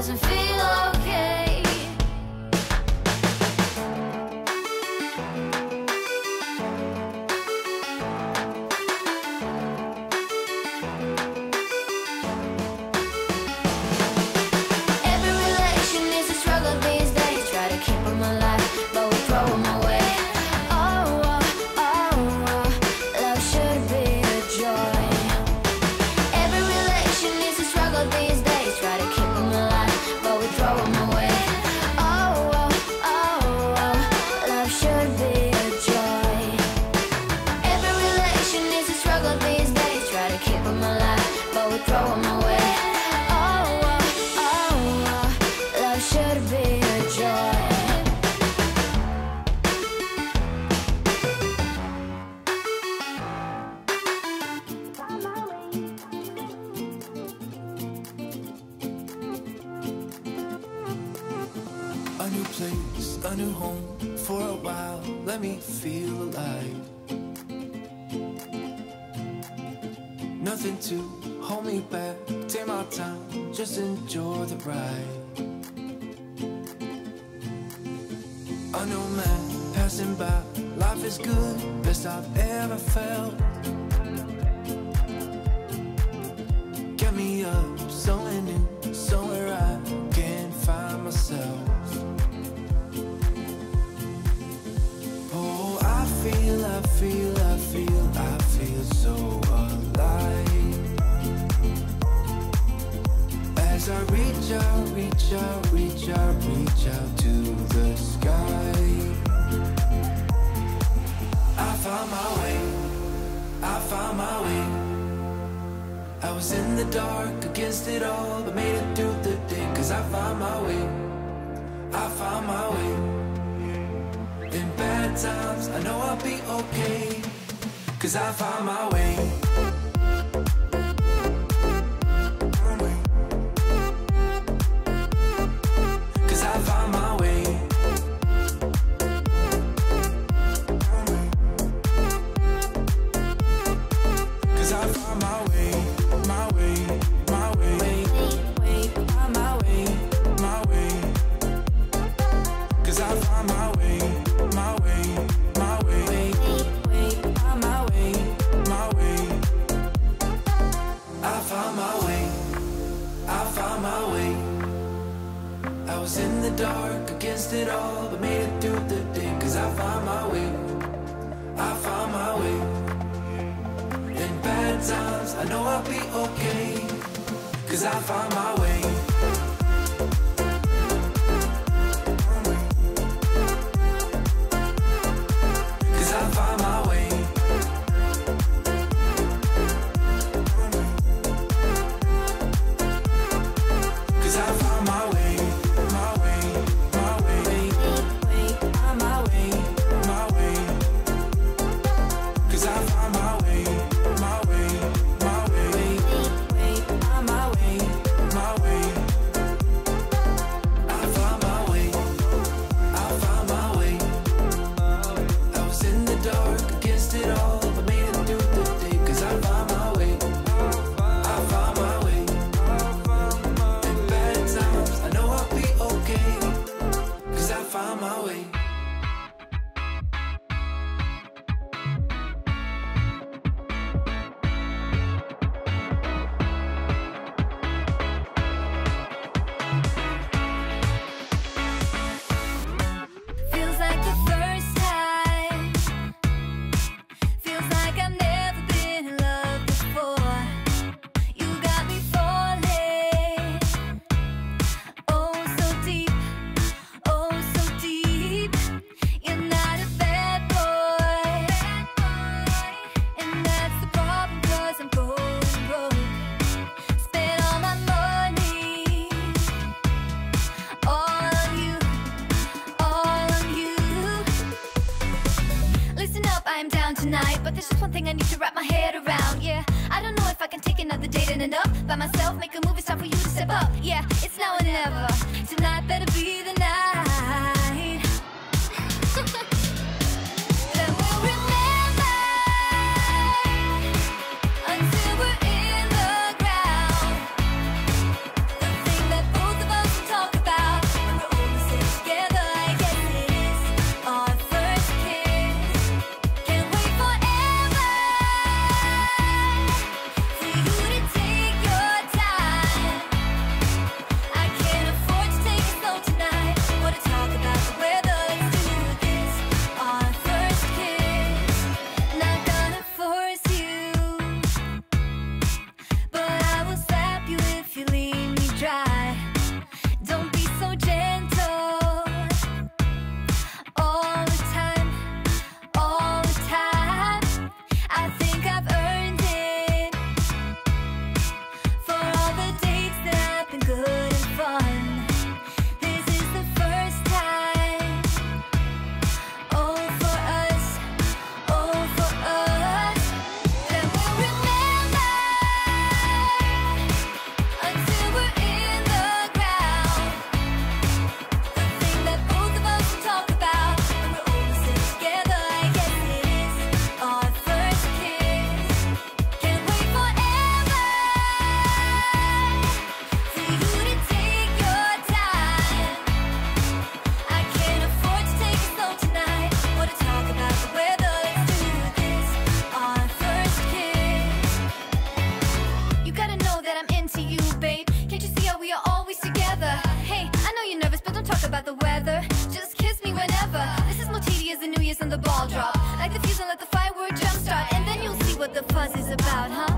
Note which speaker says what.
Speaker 1: doesn't feel okay. Every relation is a struggle these days. Try to keep them alive, but we throw them away. Oh, oh, oh, oh, love should be a joy. Every relation is a struggle these days. Try to keep them alive, but we throw them away. Oh, oh, oh, oh, love should be a joy. Every relation is a struggle these days. Try to keep them alive, but we throw them away. Oh, oh, oh, oh, love should be a joy.
Speaker 2: A new place, a new home. For a while, let me feel alive. Nothing to hold me back. Take my time, just enjoy the ride. A new man passing by. Life is good, best I've ever felt. Get me up, somewhere new, somewhere I can find myself. Oh, I feel so alive. As I reach out, reach out, reach out, reach out to the sky. I found my way, I found my way. I was in the dark against it all, but made it through the day. Cause I found my way, I found my way. In bad times, I know I'll be okay. Cause I found my way. Cause I found my way. Cause I found my way, my way, my way. Find my way, my way. Cause I found my way, my way, my way. Find my way, my way. I found my way, I found my way. I was in the dark against it all, but made it through the day. Cause I found my way, I found my way. In bad times, I know I'll be okay. Cause I found my way. Cause I found my way. Cause I found my way, my way, my way. Find my way, my way. Cause I found my way, my way, my way. Find my way, my way. I found my way, I found my way. I was in the dark against it all, but made it through the day. Cause I found my way, I found my way. In bad times, I know I'll be okay. Cause I found my way.
Speaker 1: Feels like the first time. Feels like I've never been in love before. You got me falling. Oh, so deep. Oh, so deep. You're not a bad boy. And that's the problem, cause I'm going broke. Spent all my money. All on you. All on you. Listen up, I am down tonight, but there's just one thing I need to wrap my head around. Yeah, I don't know if I can take another date and enough by myself. Make a move, it's time for you to step up. Yeah, it's now or never. Tonight better be the night. That we'll remember until we're in the ground. The thing that both of us the ball drop. Like the fuse and let the firework jumpstart, and then you'll see what the fuzz is about, huh?